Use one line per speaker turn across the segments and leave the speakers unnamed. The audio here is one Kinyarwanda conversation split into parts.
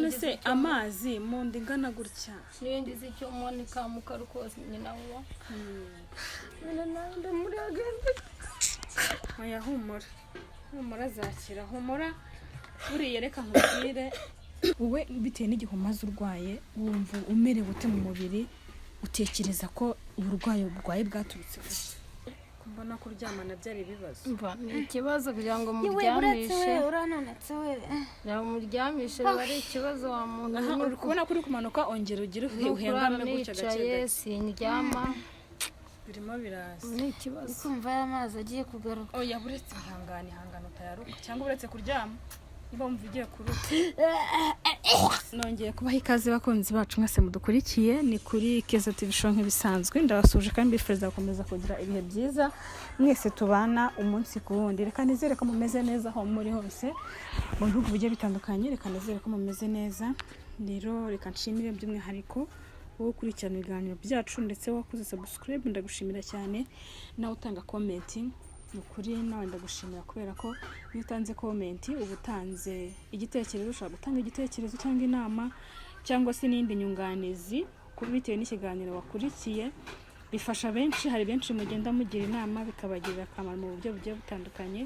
none se amazi mu ndigana gutya
n'ibindi z'icyo Monica Mukarukose nyina wo nande muri agende
oya humura zakira humura buriya reka nkubwire wowe bitewe n'igihumaze urwaye wumva umerewe ute mu mubiri utekereza ko uburwayi bwaturutse mbona kuryamana byari ibibazo
ni ikibazo kugira ngo muryamishe
urananetse we
muryamishe bari ikibazo wa muntu
uri kubona kuri kumanuka ongera ugire uhengame gutya gake
sindyama
birimo biraza
ni ikibazo
kumva y'amazi agiye kugaruka
oya buretse ihangane utayaruka cyangwa buretse kuryama niba wumva ugiye kuruka nongeye kubaha ikaze bakunzi bacu mwese mudukurikiye ni kuri Keza TV show nk'ibisanzwe ndabasuje kandi mbifuriza gukomeza kugira ibihe byiza mwese tubana umunsi ku wundi reka nizere ko mumeze neza aho muri hose mu bihugu bigiye bitandukanye reka nizere ko mumeze neza rero reka nshimire by'umwihariko wowe ukurikirana ibiganiro byacu ndetse wakoze subscribe ndagushimira cyane nawe utanga comment ukuri nawe ndagushimira kubera ko iyo utanze comment uba utanze igitekerezo ushaka gutanga igitekerezo cyangwa inama cyangwa se n'indi nyunganizi kuri bitewe n'ikiganiro wakurikiye bifasha benshi hari benshi mugenda mugira inama bikabagirira akamaro mu buryo bugiye butandukanye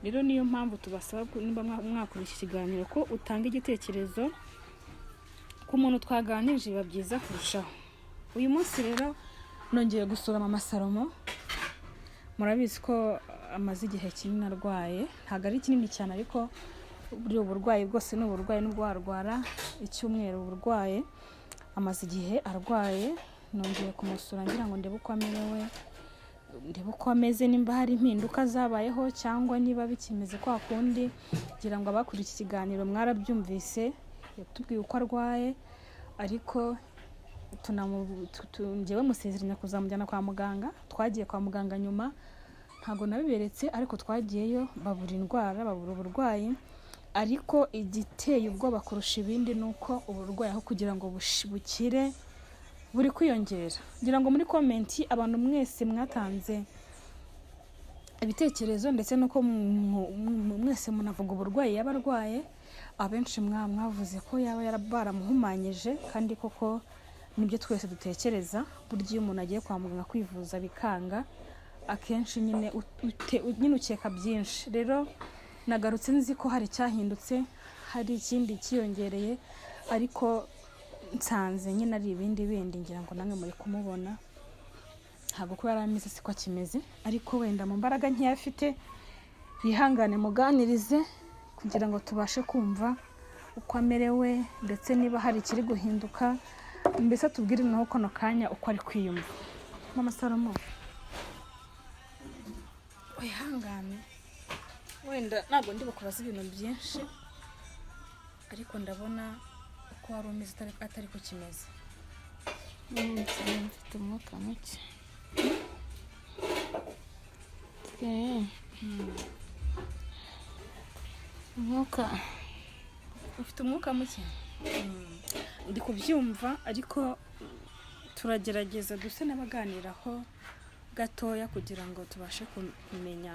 rero niyo mpamvu tubasaba nimba mwakora iki kiganiro ko utanga igitekerezo ku muntu twaganirije biba byiza kurushaho uyu munsi rero nongeye gusura Mama Salomo murabizi ko amaze igihe kinini arwaye ntabwo ari kinini cyane ariko buri uburwayi bwose ni uburwayi n'ubwo warwara icyumweru uburwaye amaze igihe arwaye nongeye kumusura ngira ngo ndebe uko amerewe ndebe uko ameze nimba hari impinduka zabayeho cyangwa niba bikimeze kwa kundi ngira ngo abakuri iki kiganiro mwarabyumvise yatubwiye uko arwaye ariko njyewe musezeranya kuzamujyana kwa muganga twagiye kwa muganga nyuma ntago nabiberetse ariko twagiyeyo babura indwara babura uburwayi ariko igiteye ubwoba kurusha ibindi nuko uburwayi aho kugira ngo bukire buri kwiyongera ngira ngo muri comment abantu mwese mwatanze ibitekerezo ndetse nuko mwese munavuga uburwayi yabarwaye abenshi mwavuze ko yaba yarabaramuhumanyije kandi koko nibyo twese dutekereza buryo iyo umuntu agiye kwa muganga kwivuza bikanga akenshi nyine ukeka byinshi rero nagarutse nzi ko hari cyahindutse hari ikindi kiyongereye ariko nsanze nyine ari ibindi ngira ngo namwe muri kumubona ntabwo ko yarameze siko kimeze ariko wenda mu mbaraga nk'iyafite yihangane muganirize kugira ngo tubashe kumva uko amerewe ndetse niba hari ikiri guhinduka mbese tubwire naho kono kanya uko ari kwiyumva Mama Salomo wihangane wenda ntabwo ndi bukubaza ibintu byinshi ariko ndabona uko wari umeze atari ko kimeze
mfite umwuka muke
ufite umwuka muke ndi kubyumva ariko turagerageza duse n'abaganiraho gatoya kugira ngo tubashe kumenya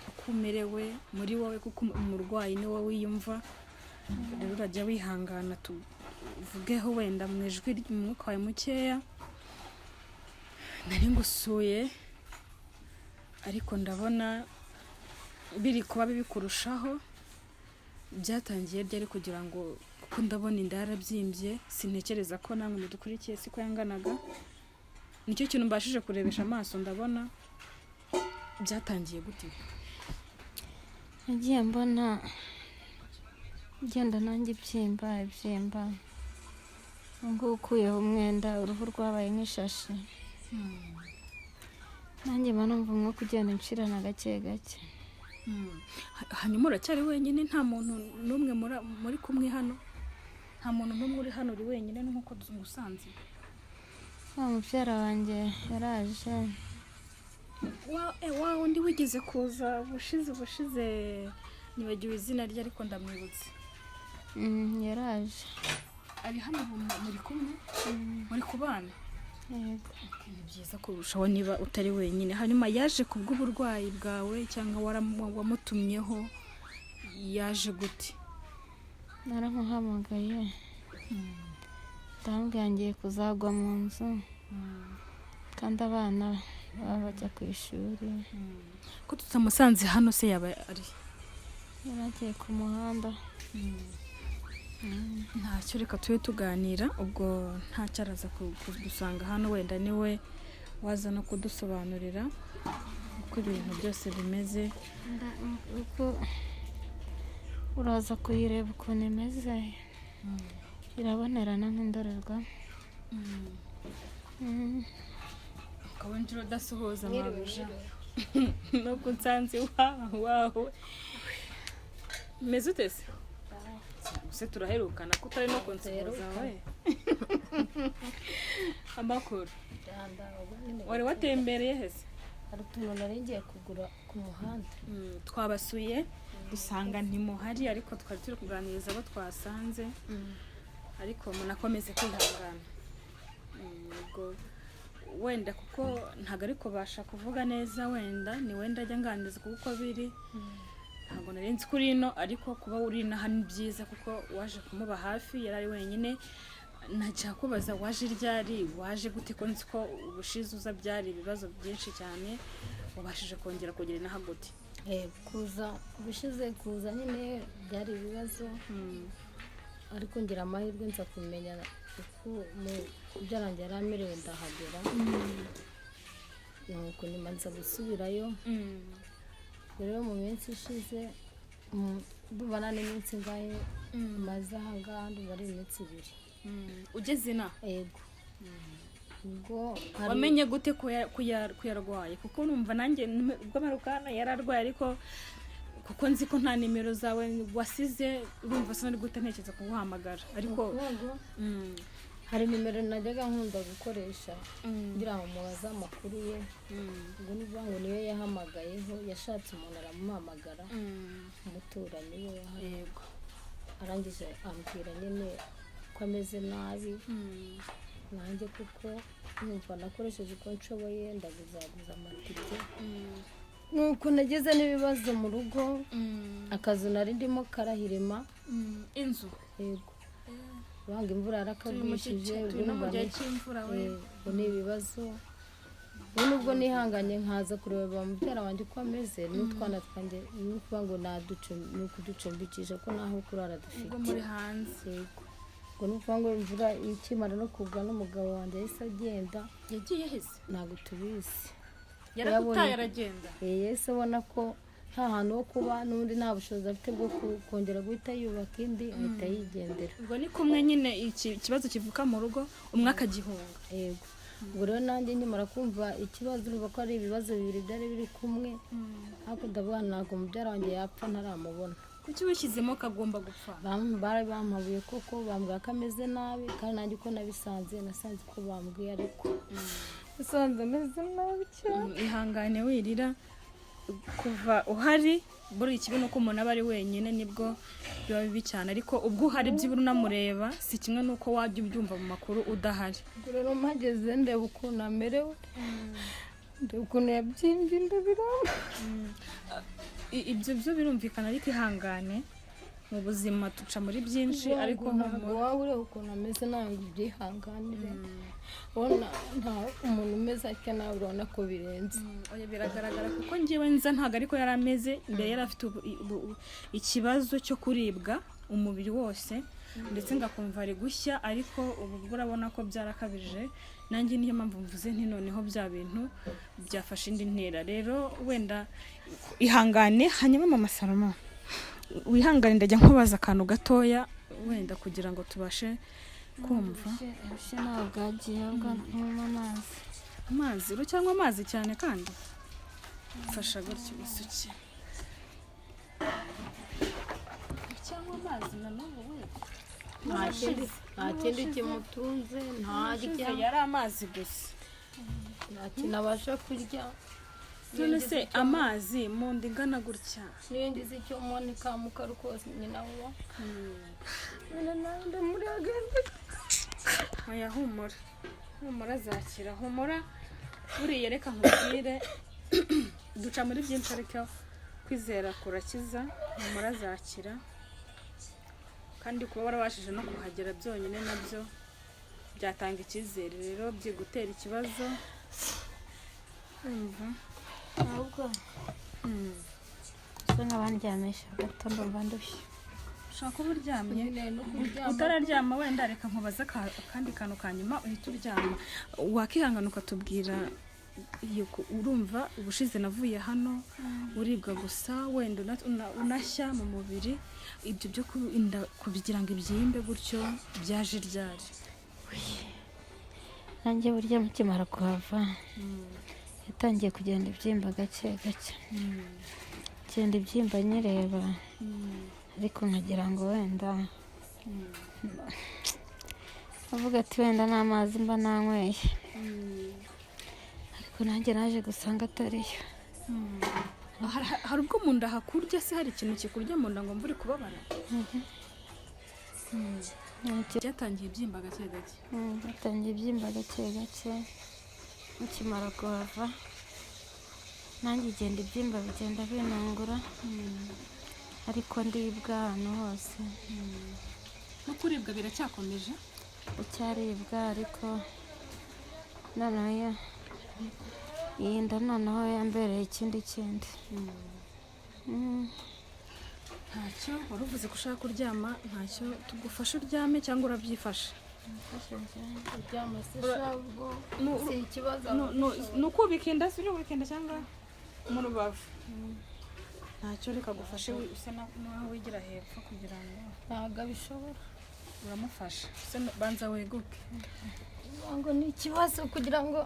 uko umerewe muri wowe kuko umurwayi ni wowe wiyumva rero urajya wihangana tuvugeho wenda mu ijwi ry'umwuka wawe mukeya nari ngusuye ariko ndabona biri kuba bibi kurushaho byatangiye ryari kugira ngo kuko ndabona inda yarabyimbye sintekereza ko namwe mudukurikiye siko yanganaga nicyo kintu mbashije kurebesha amaso ndabona byatangiye gute
nagiye mbona genda nanjye ibyimba ngo ukuyeho umwenda uruhu rwabaye nk'ishashi nanjye numva umwuka ugenda unshirana gake gake
hanyuma uracyari wenyine nta muntu n'umwe muri kumwe hano nta muntu n'umwe uri hano uri wenyine nk'uko tumusanze
wa mubyara wanjye yaraje
wa undi wigeze kuza bushize nibagiwe izina rye ariko ndamwibutse
yaraje
ari hano muri kumwe muri kubana
yego
ni byiza kurushaho niba utari wenyine hanyuma yaje kubw'uburwayi bwawe cyangwa wamutumyeho yaje gute
naramuhamagaye ndamubwira ngiye kuzagwa mu nzu kandi abana baba bajya ku ishuri.
ko tutamusanze hano se yaba ari
yari agiye ku muhanda.
ntacyo, reka tube tuganira, ubwo ntacyo araza kudusanga hano, wenda niwe waza no kudusobanurira uko ibintu byose bimeze.
uko uraza kuyireba ukuntu imeze, irabonerana nk'indorerwamo.
ukaba injiro udasuhuza mabuja nubwo nsanze waho meze ute se? se turaherukana ko utari no kunsuhuza we. amakuru wari watembereye hese?
hari utuntu nari ngiye kugura ku muhanda.
twabasuye dusanga ntimuhari, ariko twari turi kuganiriza abo twasanze, ariko munakomeze kwihangana. ubwo wenda kuko ntabwo ari kubasha kuvuga neza, wenda ni wenda ajya nganiriza kuko biri ntabwo nari nzi kuri ino, ariko kuba uri inaha ni byiza kuko waje kumuba hafi, yari ari wenyine. ntajya kubaza waje ryari, waje gute, ko nzi ko ubushize uza byari ibibazo byinshi cyane, wabashije kongera kugira inaha gute?
kuza ubushize kuza nyine byari ibibazo, ariko ngira amahirwe nza kumenya uko byarangiye yari amerewe ndahagera. nuko nyuma nza gusubirayo. rero mu minsi ishize ndumva n'iminsi ngahe maze aha ngaha, ndumva ari iminsi 2.
ugeze ina?
yego. ubwo
wamenye gute ko yarwaye? kuko numva nanjye ubwo marukana yararwaye, ariko kuko nzi ko nta nimero zawe wasize, urumva sinari gute ntekereza kuguhamagara, ariko
hari nimero najyaga nkunda gukoresha ngira ngo mubaze amakuru ye. ubwo nivuga ngo niyo yahamagayeho, yashatse umuntu aramuhamagara, umuturanyi we
yego,
arangije ambwira nyine ko ameze nabi. nanjye kuko numva nakoresheje uko nshoboye, ndaguzaguza amatike. nuko nageze n'ibibazo mu rugo, akazu nari ndimo karahirima.
inzu?
yego. banga imvura yarakagwishije,
mu gihe cy'imvura we.
ni ibibazo. nubwo nihanganye nkaza kureba mubyara wanjye uko ameze, n'utwana twanjye nukuvuga ngo ni ukuducumbikisha ko naho kurara dufite.
ubwo muri hanze?
yego. ngo nukuvuga ngo imvura ikimara no kugwa, n'umugabo wanjye yahise agenda.
yagiye hese?
ntabwo tubizi.
yaragutaye aragenda?
yahise abona ko nta hantu ho kuba, n'ubundi nta bushobozi afite bwo kongera guhita yubaka indi, ahita yigendera.
ubwo ni kumwe nyine ikibazo kivuka mu rugo, umwe akagihunga.
yego. ubwo rero nanjye nkimara kumva ikibazo, urumva ko ari ibibazo bibiri byari biri kumwe, ariko ndavuga ntabwo mubyara wanjye yapfa ntaramubona.
kuki wishyizemo kagomba gupfa?
bari bampabuye koko, bambwira ko ameze nabi, kandi nanjye uko nasanze uko bambwiye, ariko nasanze ameze nabi cyane.
ihangane wirira, kuva uhari buri ikibi nuko umuntu aba ari wenyine nibwo biba bibi cyane, ariko ubwo uhari byibura unamureba si kimwe nuko wajya ubyumva mu makuru udahari.
ubwo rero mpageze ndeba ukuntu amerewe, ndeba ukuntu yabyimbye ndabiramba.
ibyo byo birumvikana, ariko ihangane, mu buzima tuca muri byinshi, ariko
ntabwo waba ureba ukuntu ameze nawe ngo ubyihanganire. ubona nta umuntu umeze atya nawe urabona ko birenze.
oya biragaragara, kuko ngewe nza ntabwo ariko yari ameze. mbere yari afite ikibazo cyo kuribwa umubiri wose, ndetse ngakumva ari gushya, ariko ubu urabona ko byarakabije. nanjye niyo mpamvu mvuze nti noneho bya bintu byafashe indi ntera. rero wenda ihangane, hanyuma mama Saloma wihangane, ndajya nkubaza akantu gatoya wenda kugira ngo tubashe kumva.
ubushe ntabwo bwagiye, ahubwo nk'unywa amazi.
amazi? cyangwa amazi cyane kandi mfasha gutyo bisuke cyangwa amazi na n'ubu we.
nta kindi kimutunze, ntarya,
yari amazi gusa,
nta kintu abasha kurya.
none se amazi mu nda ingana gutya,
niyo ngize icyo monika mukara kose nyina wa ndamuri agenda.
oya humura azakira, humura. buriya reka nkubwire, duca muri byinshi, ariko kwizera kurakiza. humura azakira, kandi kuba warabashije no kuhagera byonyine nabyo byatanga icyizere rero byigutera ikibazo umva
ahubwo so nk'abandyamisha gato ndumva ndushye
ushaka kuba uryamye utararyama wenda reka nkubaza akandi kantu ka nyuma uhita uryama wakihangana ukatubwira urumva ubushize navuye hano uribwa gusa wenda unashya mu mubiri ibyo byo kubigira ngo ibyimbe gutyo byaje ryari
nanjye burya mukimara kuhava yatangiye kugenda ibyimba gake gake genda ibyimba nyireba ariko nkagira ngo wenda avuga ati wenda n'amazi mba nanyweye ariko nanjye naje gusanga atariyo
hari ubwo mu nda hakurya se hari ikintu kikurya mu nda ngo mvure kubabara byatangiye ibyimba gake gake
byatangiye ibyimba gake gake mukimara kuhava nanjye igenda ibyimba bigenda binungura ariko ndibwa ahantu hose
no kuribwa biracyakomeje
icyaribwa ariko noneho iyi nda noneho yambereye ikindi
ntacyo wari uvuze ko ushaka kuryama ntacyo tugufasha uryame cyangwa urabyifasha
kuryama se shabwo si ikibazo
ni ukubika inda si ubika inda cyangwa mu rubavu ntacyo reka gufashe usa naho wigira hepfo kugira ngo
ntabwo abishobora
uramufasha banza weguke
ngo ni ikibazo kugira ngo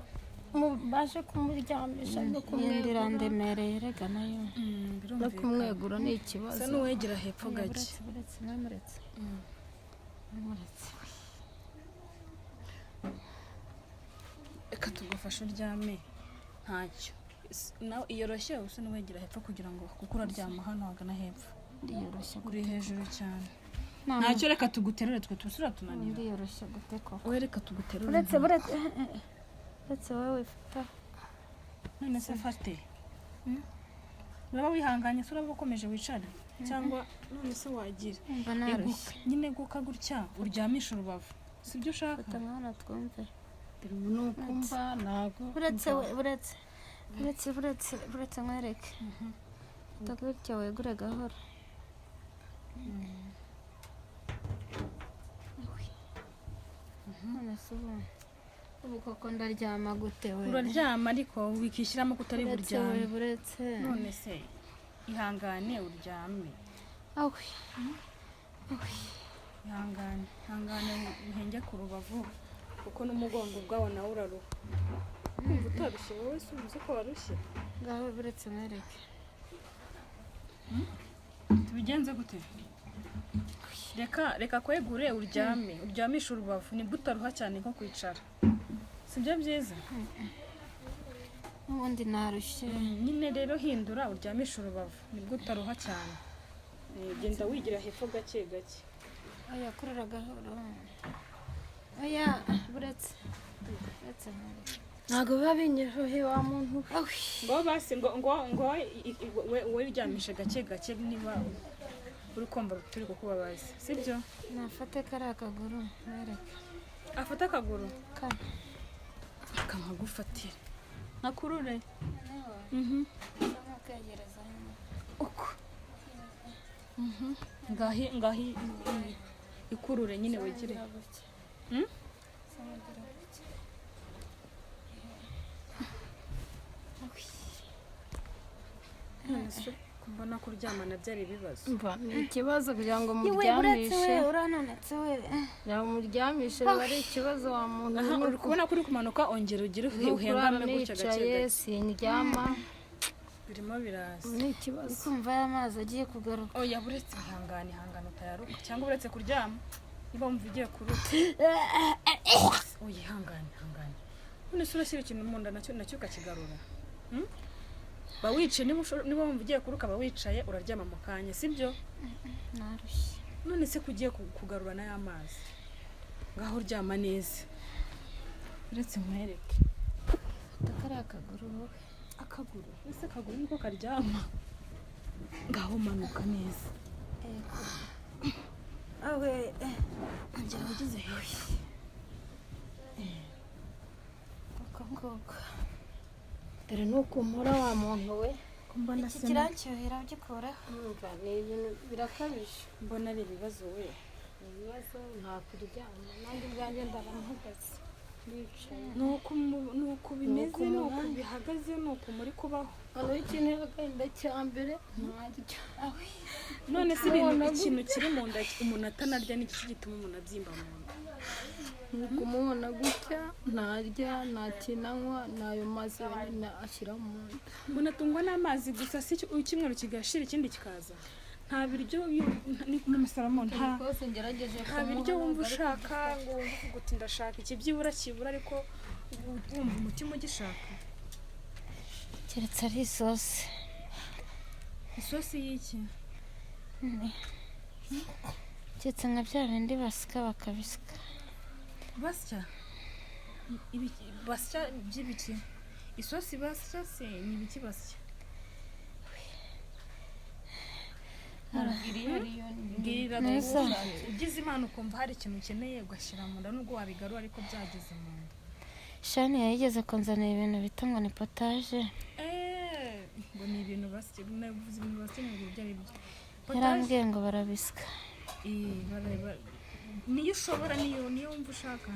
mubashe kumuryamisha no
kumwegura irandemereye rega nayo
no kumwegura ni ikibazo
usa n'uwegera hepfo gake
mwemuretse
reka tugufashe uryame ntacyo nawe iyoroshye usa n'uwegera hepfo kugira ngo kuko uraryama hano hagana hepfo
ndiyoroshye
uri hejuru cyane ntacyo reka tuguterure twe tusura tunanira
ndiyoroshye gute koko
wowe reka tuguterure
uretse wowe wifata
none se fate uraba wihanganye se uraba ukomeje wicare cyangwa none se wagira
mba narushye
nyine guka gutya uryamisha urubavu sibyo ushaka
utamwana twumve
nukumva ntago
uretse nkwereke utagutya wegure gahoro none se ubu koko ndaryama gute we
uraryama ariko wikishyiramo ko utari buryame
buretse
none se ihangane uryame ihangane uhenge ku rubavu kuko n'umugongo ubwawo nawe uraruha wumva utarushye wowe se uzi ko warushye
ngaho buretse nkwereke
tubigenze gute reka kwegure uryamisha urubavu nibwo utaruha cyane nko kwicara sibyo byiza
ubundi narushye
nyine rero hindura uryamisha urubavu nibwo utaruha cyane genda wigira hepfo gake gake
oya kurura gahoro oya buretse
ntabwo biba binyerohe wa muntu
ngo basi ngo wowe uryamishe gake gake niba uri kumva turi kukubabaza sibyo
nafate kariya akaguru wereke
afate akaguru
kano
akamugufatira nakurure
nkakegereza
uko ngahi ikurure nyine wegere mbona kuryamana byari ibibazo
ni ikibazo kugira ngo muryamishe
urananetse we
muryamishe biba ari ikibazo wa muntu
uri kubona ko uri kumanuka ongera ugire uhengame gutya gake
sindyama
birimo biraza
ni ikibazo
kumva y'amazi agiye kugaruka
oya buretse ihangane utayaruka cyangwa uretse kuryama niba wumva ugiye kuruka oya ihangane none se urashyira ikintu mu nda nacyo ukakigarura ba wicaye niba wumva ugiye kuruka ba wicaye uraryama mu kanya sibyo
narushye
none se kugiye kugarura n'amazi ngaho uryama neza uretse nkwereke
kariya akaguru wowe
akaguru ese akaguru niko karyama ngaho manuka neza awe ongera ugize hehe
uko nguko
dore nuko umura wa muntu we
mbona
iki kiranshyuhira ugikureho
numva ni ibintu birakabije
mbona ari ibibazo we
ibibazo nta kuryama nanjye ubwanjye ndaramuhagaze nicaye
nuko bimeze nuko bihagaze nuko muri kubaho
hano ikintu agahinda cya mbere ntaryo
none se ikintu kiri mu nda umuntu atanarya ni iki gituma umuntu abyimba mu nda
nuko umubona gutya ntarya ntakinanywa nayo mazi wenyine ashyira mu nda
umuntu atungwa n'amazi gusa si icyumweru kigashira ikindi kikaza nta biryo ni mu masaramo nta biryo wumva ushaka ngo wumve uvuga uti ndashaka iki byibura kibura ariko wumva umutima ugishaka
keretse ari isosi
y'iki
keretse nka bya bindi basika bakabisika
basya basya by'ibiki isosi basya se ni ibiki basya mbwira ugize imana ukumva hari ikintu ukeneye ugashyira mu nda nubwo wabigarura ariko byageze mu nda
shani yayigeze kunzanira ibintu bita ngo ni potaje
ngo ni ibintu basya navuze ibintu basya mu biryo ari byo
yarambwiye ngo barabisika
niyo ushobora niyo wumva ushaka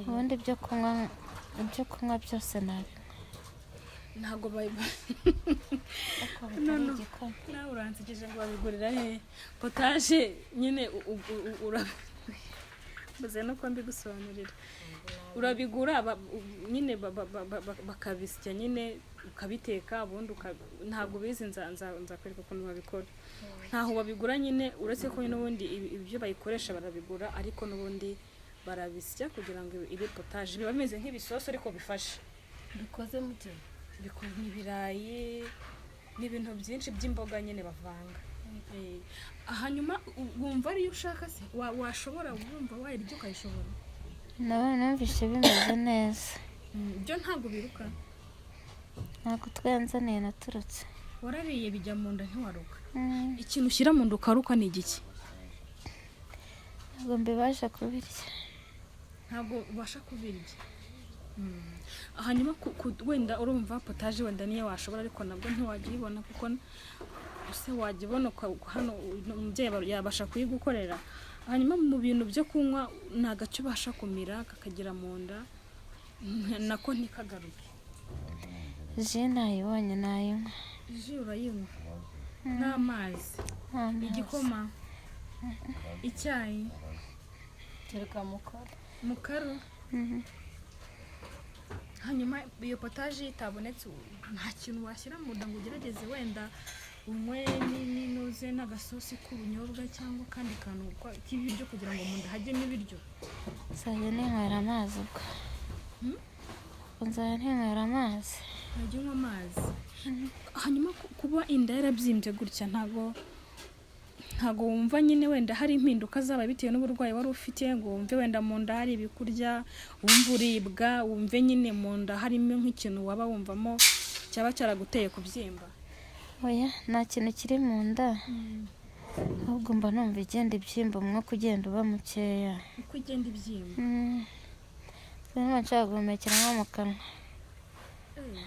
ubundi ibyo kunywa byose nabi
ntabwo nawe uransekeje ngo babigurira he potaje nyine urabibuze nuko mbigusobanurira urabigura nyine bakabisya nyine ukabiteka ubundi ntabwo ubizi nzakwereka ukuntu babikora ntaho babigura nyine uretse ko n'ubundi ibyo bayikoresha barabigura ariko n'ubundi barabisya kugira ngo ibe potaje biba bimeze nk'ibisosi ariko bifashe
bikoze mu gihe
bikoze ibirayi n'ibintu byinshi by'imboga nyine bavanga hanyuma wumva ariyo ushaka se washobora wumva wayirya ukayishobora
nawe numvise bimeze neza
ibyo ntabwo biruka
ntabwo twanzaniye naturutse
warariye bijya mu nda ntiwaruka ikintu ushyira mu nda ukaruka ni igiki
ntabwo mbibasha kubirya
ntabwo ubasha kubirya hanyuma wenda urumva potaje wenda niyo washobora ariko nabwo ntiwajya uyibona kuko use wajya ubona hano umubyeyi yabasha kuyigukorera hanyuma mu bintu byo kunywa ni agace ubasha kumira kakagera mu nda nako ntikagaruke
ji nayibonye nayinywa
ji urayinywa n'amazi igikoma icyayi
kereka
mukaru hanyuma iyo potaje itabonetse nta kintu washyira mu nda ngo ugerageze wenda unywe n'inuze n'agasosi k'ubunyobwa cyangwa akandi kantu k'ibiryo kugira ngo mu nda hajyemo ibiryo
nzajya ninywera amazi ubwo nzajya ninywera amazi
wajya unywa amazi hanyuma kuba inda yarabyimbye gutya ntabwo wumva nyine wenda hari impinduka zaba bitewe n'uburwayi wari ufite ngo wumve wenda mu nda hari ibikurya wumva uribwa wumve nyine mu nda harimo nk'ikintu waba wumvamo cyaba cyaraguteye kubyimba
oya nta kintu kiri mu nda ahubwo mba numva igenda ibyimba umwuka ugenda uba mukeya
uko igenda ibyimba
niba nshaka guhumekera nko mu kanwa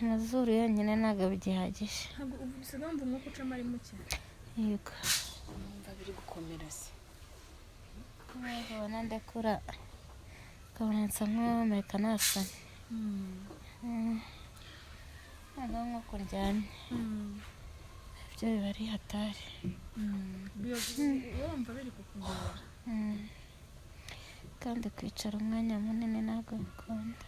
amazuru yonyine ntabwo bigihagije
ntabwo usigaye wumva umwuka ucamo ari muke
yego
numva biri gukomera se
ubona ndekura ukabona nsa nk'uhumeka nasamye ntabwo nk'uko uryamye ibyo biba ari hatari
wumva biri kukugora
kandi kwicara umwanya munini ntabwo bikunda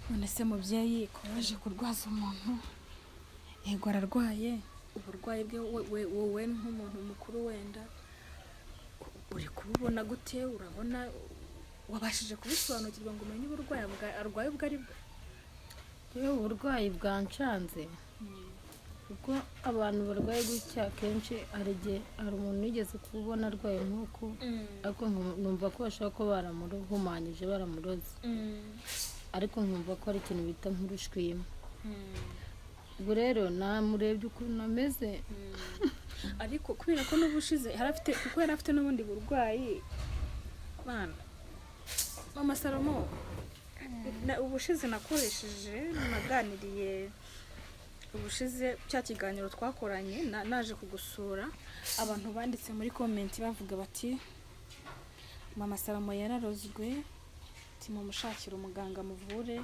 none se mubyeyi ko waje kurwaza umuntu yego ararwaye uburwayi bwe wowe nk'umuntu mukuru wenda uri kububona gute urabona wabashije kubisobanukirwa ngo umenye uburwayi arwaye ubwo ari bwo
yewe uburwayi bwanshanze kuko abantu barwaye gutya akenshi hari umuntu wigeze kubona arwaye nk'uko ariko numva ko bashobora kuba baramuhumanyije baramuroze ariko nkumva ko ari ikintu bita nk'urushwima ubwo rero namurebye ukuntu ameze
ariko kubera ko n'ubushize kuko yari afite n'ubundi burwayi bana mama Salomo ubushize nakoresheje naganiriye ubushize cya kiganiro twakoranye naje kugusura abantu banditse muri comment bavuga bati mama Salomo yararozwe mumushakira umuganga muvure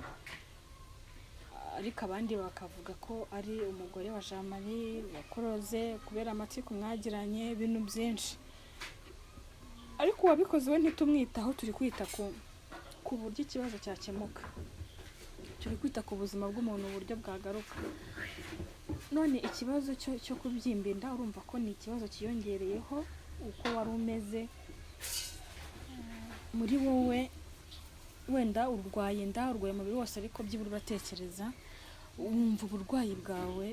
ariko abandi bakavuga ko ari umugore wa Jean Marie yakoroze kubera amatsiko mwagiranye ibintu byinshi ariko wabikoze we ntitumwitaho turi kwita ku buryo ikibazo cyakemuka turi kwita ku buzima bw'umuntu uburyo bwagaruka none ikibazo cyo kubyimba inda urumva ko ni ikibazo kiyongereyeho uko wari umeze muri wowe wenda urwaye inda urwaye umubiri wose ariko byibura uratekereza wumva uburwayi bwawe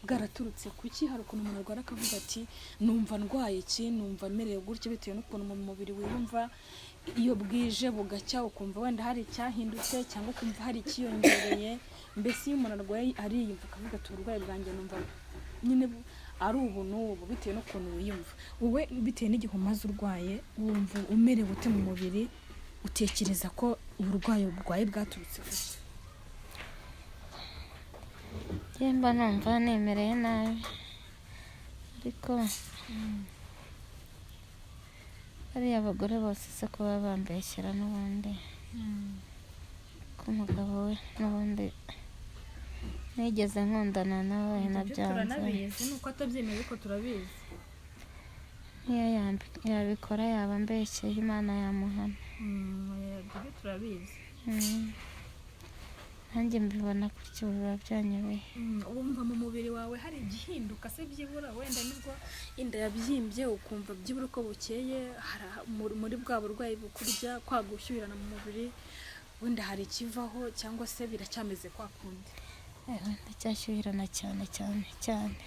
bwaraturutse kuki hari ukuntu umuntu arwara akavuga ati numva ndwaye iki numva merewe gutya bitewe n'ukuntu mu mubiri wiyumva iyo bwije bugacya ukumva wenda hari icyahindutse cyangwa ukumva hari ikiyongereye mbese iyo umuntu arwaye ariyumva akavuga ati uburwayi bwanjye numva nyine ari ubu n'ubu bitewe n'ukuntu wiyumva wowe bitewe n'igihe umaze urwaye wumva umerewe ute mu mubiri utekereza ko uburwayi bwaturutse kuki
mba numva nemereye nabi ariko hariya abagore bose se kuba bambeshyera n'ubundi ko umugabo we n'ubundi nigeze nkundana nawe nabyanze
turanabizi nuko atabyemeye ariko turabizi
niyo yabikora yaba mbeshyeye Imana yamuhana
ibyo turabizi
nanjye mbibona gutyo biba byanyobeye
wumva mu mubiri wawe hari igihinduka se byibura wenda nibwo inda yabyimbye ukumva byibura uko bukeye muri bwa burwayi bukurya kwagushyuhirana mu mubiri wenda hari ikivaho cyangwa se biracyameze kwa kundi
ndacyashyuhirana cyane cyane cyane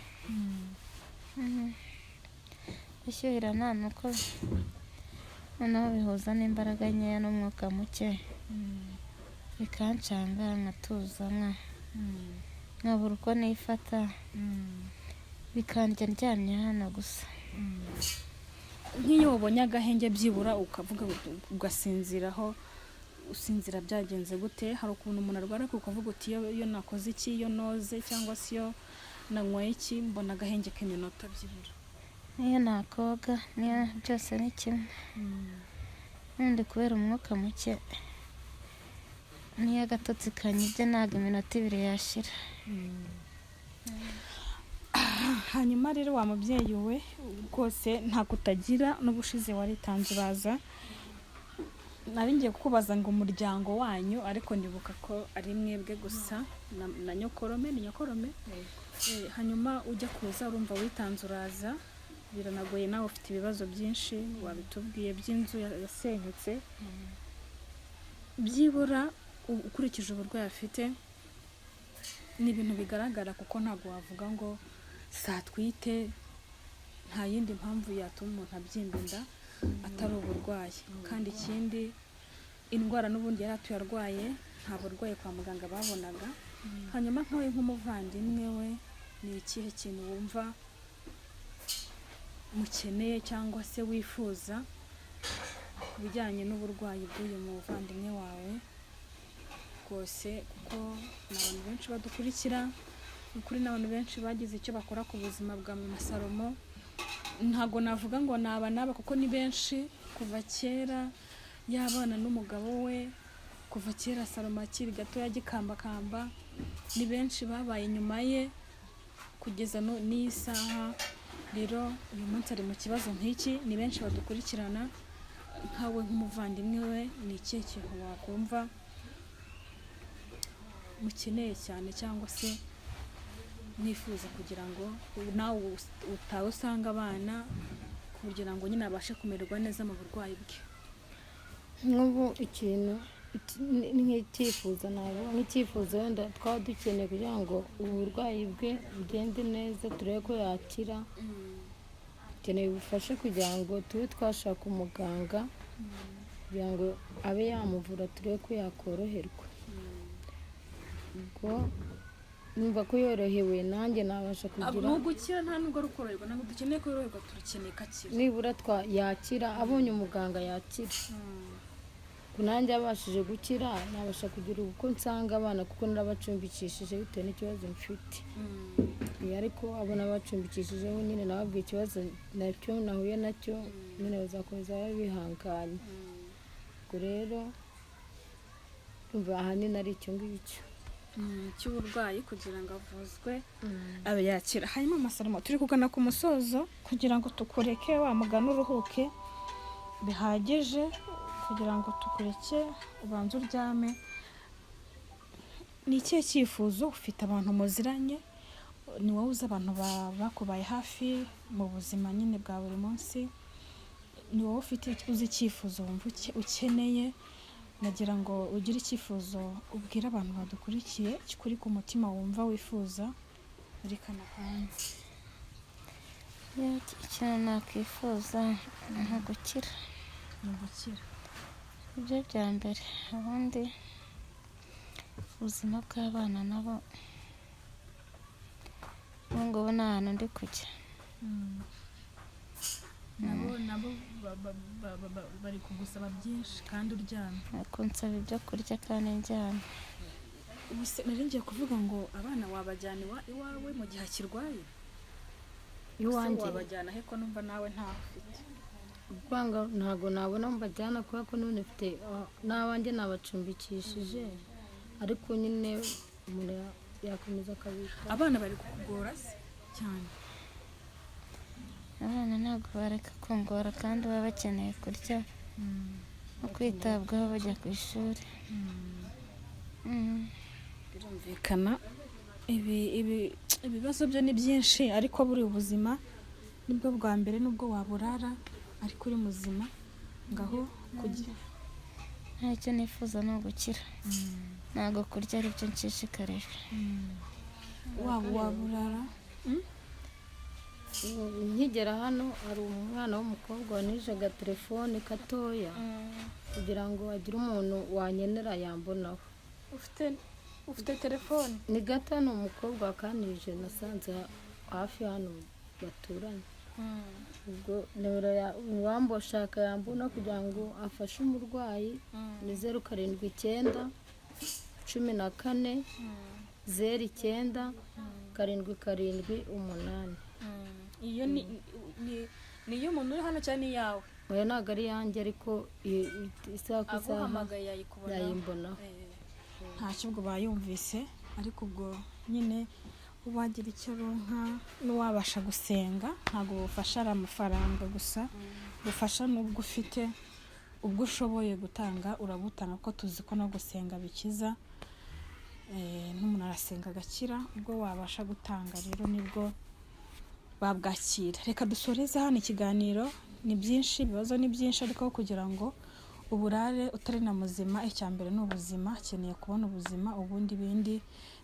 gushyuhirana ni uko noneho bihuza n'imbaraga nkeya n'umwuka muke bikancanga nkatuza nkabura uko nifata bikandya ndyamye hano gusa
nk'iyo wabonye agahenge byibura ukavuga ugasinziraho usinzira byagenze gute hari ukuntu umuntu arwara ukavuga uti iyo nakoze iki iyo noze cyangwa se iyo nanyweye iki mbona agahenge k'iminota byibura
niyo nakoga niyo byose ni kimwe n'undi kubera umwuka muke niyo agatotsi kanyibye ntabwo iminota 2 yashira
hanyuma rero wa mubyeyi we rwose nta kutagira n'ubushize waritanze uraza nari ngiye kukubaza ngo umuryango wanyu ariko ndibuka ko ari mwebwe gusa na nyokorome ni nyokorome hanyuma ujya kuza urumva witanze uraza biranagoye nawe ufite ibibazo byinshi wabitubwiye by'inzu yasenyutse byibura ukurikije uburwayi afite ni ibintu bigaragara kuko ntabwo wavuga ngo satwite nta yindi mpamvu yatuma umuntu abyimba inda atari uburwayi kandi ikindi indwara n'ubundi yari atuyarwaye nta burwayi kwa muganga babonaga hanyuma nkawe nk'umuvandimwe we ni ikihe kintu wumva mukeneye cyangwa se wifuza ku bijyanye n'uburwayi bw'uyu muvandimwe wawe rwose kuko n'abantu benshi badukurikira ukuri n'abantu benshi bagize icyo bakora ku buzima bwa mama Salomo ntago navuga ngo naba kuko ni benshi kuva kera yabana n'umugabo we kuva kera Salomo akiri gato yagikambakamba ni benshi babaye nyuma ye kugeza n'iyi saha rero uyu munsi ari mu kibazo nk'iki ni benshi badukurikirana nkawe nk'umuvandimwe we ni ikihe kintu wakumva mukeneye cyane cyangwa se mwifuza kugira ngo nawe utawusanga abana kugira ngo nyine abashe kumererwa neza mu burwayi bwe
nk'ubu ikintu nk'icyifuzo wenda twaba dukeneye kugira ngo uburwayi bwe bugende neza turebe ko yakira dukeneye ubufasha kugira ngo tube twashaka umuganga kugira ngo abe yamuvura turebe ko yakoroherwa ubwo numva ko yorohewe nanjye nabasha kugira
ntugukira nta nubwo rukoroherwa ntabwo dukeneye ko yoroherwa turakeneye ko akira
nibura yakira abonye umuganga yakira nanjye abashije gukira nabasha kugira uko nsanga abana kuko narabacumbikishije bitewe n'ikibazo mfite ariko abona bacumbikishijeho nyine nababwiye ikibazo nacyo nahuye nacyo nyine bazakomeza babihanganye ubwo rero umva ahanini ari icyo ngicyo
cy'uburwayi kugira ngo avuzwe abe yakira. Hanyuma Masalomo turi kugana ku musozo kugira ngo tukureke wa mugani uruhuke bihagije kugira ngo tukureke ubanze uryame. Ni ikihe cyifuzo ufite abantu muziranye? Ni wowe uzi abantu bakubaye hafi mu buzima nyine bwa buri munsi? Ni wowe ufite uzi icyifuzo wumva ukeneye? Nagira ngo ugire icyifuzo ubwira abantu badukurikiye kuri ku mutima wumva wifuza muri kana kanya.
Ikintu nakwifuza ni gukira.
Ni gukira.
Ibyo bya mbere. Ubundi ubuzima bw'abana nabo ubu ngubu nta hantu ndi kujya.
Nabo bari kugusaba byinshi kandi uryamye.
Kunsaba ibyo kurya kandi ndyamye.
Nari ngiye kuvuga ngo abana wabajyana iwawe mu gihe akirwaye?
iwanjye
wabajyana he ko numva nawe ntaho ufite?
Ubwanga ntago nabona mbajyana kubera ko none mfite n'abanjye nabacumbikishije ariko nyine umuntu yakomeza akabika.
Abana bari kukugora se cyane?
Abana ntabwo bareka kungora kandi baba bakeneye kurya no kwitabwaho bajya ku ishuri.
Birumvikana ibibazo byo ni byinshi ariko buri ubuzima nibwo bwa mbere nubwo waburara ariko uri muzima ngaho kugira.
Ntacyo nifuza ni ugukira. Ntabwo kurya ari byo nshishikarijwe.
Waburara
nkigera hano hari umwana w'umukobwa wanije agatelefone gatoya kugira ngo agire umuntu wanyenera yambonaho.
Ufite telefone?
Ni gato ni umukobwa wakanije nasanze hafi hano baturanye. Ubwo uwamboshaka yambona kugira ngo afashe umurwayi ni 079 14 09 778.
Iyo niyo umuntu uri hano cyane iyawe?
Oya ntabwo ari yanjye ariko isaha ku isaha yayimbonaho.
Ntacyo ubwo bayumvise ariko ubwo nyine wagira icyo ronka n'uwabasha gusenga ntabwo bufasha ari amafaranga gusa bufasha n'ubwo ufite ubwo ushoboye gutanga urabutanga ko tuzi ko no gusenga bikiza. N'umuntu arasenga agakira ubwo wabasha gutanga rero nibwo babwakira. Reka dusoreze hano ikiganiro. Ni byinshi ibibazo ni byinshi ariko kugira ngo uburare utari na muzima icya mbere ni ubuzima. Akeneye kubona ubuzima ubundi bindi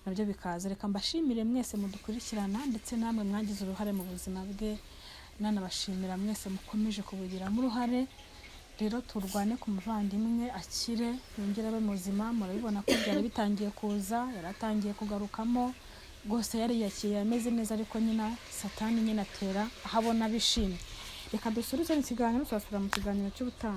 nabyo bikaza. Reka mbashimire mwese mudukurikirana ndetse namwe mwagize uruhare mu buzima bwe. Nanabashimira mwese mukomeje kubugiramo uruhare. Rero turwane ku muvandimwe akire yongere abe muzima. Murabibona ko byari bitangiye kuza yaratangiye kugarukamo rwose yari yakiye ameze neza ariko nyina satani nyine atera ahabona bishimye. Reka dusubize mu kiganiro tuzasubira mu kiganiro cy'ubutaha.